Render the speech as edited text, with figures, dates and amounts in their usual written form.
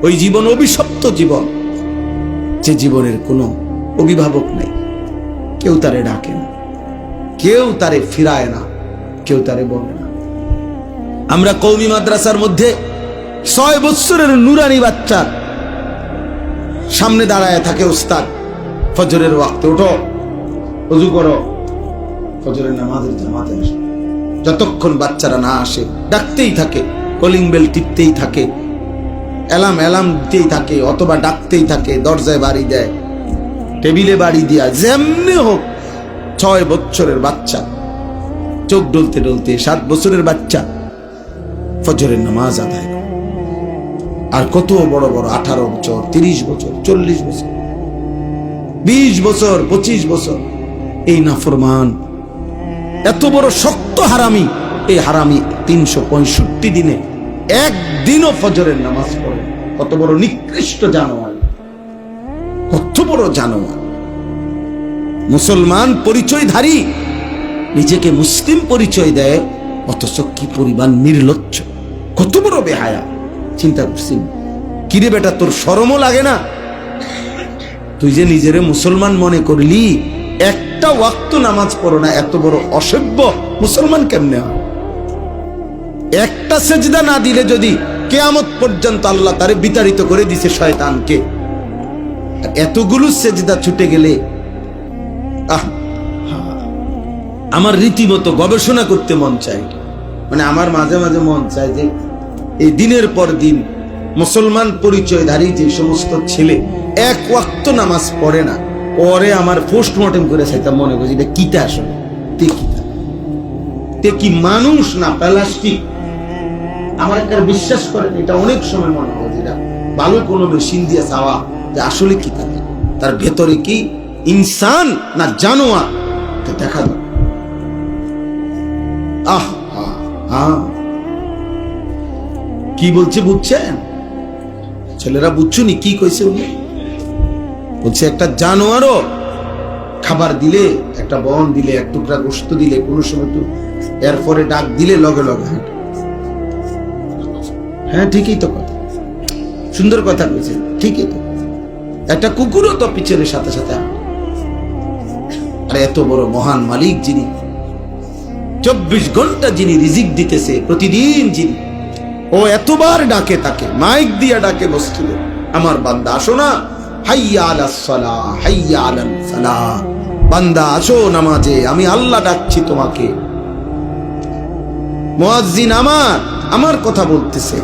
ওই জীবন অভিশপ্ত জীবন, যে জীবনের কোনো অভিভাবক নেই, কেউ তারে ডাকে না, কেউ তারে ফিরায় না, কেউ তারে বলে না। আমরা কওমি মাদ্রাসার মধ্যে 6 বছরের নুরানি বাচ্চা সামনে দাঁড়ায় থাকে উস্তাদ, ফজরের ওয়াক্তে ওঠো, ওযু করো, ফজরের নামাজের জামাতে আসো। যতক্ষণ বাচ্চারা না আসে ডাকতেই থাকে, কলিং বেল টিপতেই থাকে, অ্যালার্ম দিতেই থাকে, অথবা ডাকতেই থাকে, দরজায় বাড়ি দেয়, টেবিলে বাড়ি দিয়া, যেমনি হোক 6 বছরের বাচ্চা চোখ ডলতে ডলতে 7 বছরের বাচ্চা ফজরের নামাজ আদায় করে। আর কত বড় বড় 18 বছর, 30 বছর, 40 বছর, 20 বছর, 25 বছর এই নাফরমান, এত বড় শক্ত হারামি। এই হারামি 365 দিনে একদিনও ফজরের নামাজ পড়ে। কত বড় নিকৃষ্ট জানোয়ার, কত বড় জানোয়ার। মুসলমান পরিচয়ধারী, নিজেকে মুসলিম পরিচয় দেয়, অথচ কি পরিমাণ নির্লজ্জ, কত বড় বেহায়া। চিন্তা করছি, কিরে বেটা, তোর শরমও লাগে না? তুই যে নিজেরে মুসলমান মনে করলি, একটা ওয়াক্ত নামাজ পড়ো না, এত বড় অসভ্য মুসলমান কেমনে হয়? একটা সেজদা না দিলে যদি কিয়ামত পর্যন্ত আল্লাহ তারে বিতাড়িত করে দিছে শয়তানকে, এতগুলো সেজদা ছুটে গেলে আমার রীতিমতো গবেষণা করতে মন চায়। মানে আমার মাঝে মাঝে মন চায় যে এই দিনের পর দিন মুসলমান পরিচয়ধারী যে সমস্ত ছেলে এক ওয়াক্ত নামাজ পড়ে না, পরে আমার পোস্টমর্টেম করে চাইতাম, মনে করছি এটা কিটা, আসলে তে কি মানুষ না প্লাস্টিক? আমার একটা বিশ্বাস করেন, এটা অনেক সময় মনে হয় যেটা ভালো কোনো মেশিন দিয়ে চাওয়া, যে আসলে কি থাকে তার ভেতরে, কি ইনসান না জানোয়ার, দেখা যায়। কি বলছে বুঝছেন ছেলেরা? বুঝছুনি কি কইছে উনি? বলছে একটা জানোয়ারও খাবার দিলে, একটা বন দিলে, এক টুকরা গোশত দিলে, কোনো সময় তো এরপরে ডাক দিলে লগে লগে হাঁটে। হ্যাঁ ঠিকই তো কথা, সুন্দর কথা কইছে, ঠিকই তো। একটা কুকুরও তো পিছনের সাথে সাথে হাঁটে। আর এত বড় মহান মালিক যিনি 24 ঘন্টা যিনি রিজিক দিতেছে প্রতিদিন, যিনি, ও এতবার ডাকে, তাকে মাইক দিয়া ডাকে মসজিদে, আমার বান্দা আসো না, হাইয়া আলাস সালাহ, হাইয়া আলাল ফালাহ, বান্দা আসো নামাজে, আমি আল্লাহ ডাকছি তোমাকে। মুয়াজ্জিন আমার কথা বলতেছে।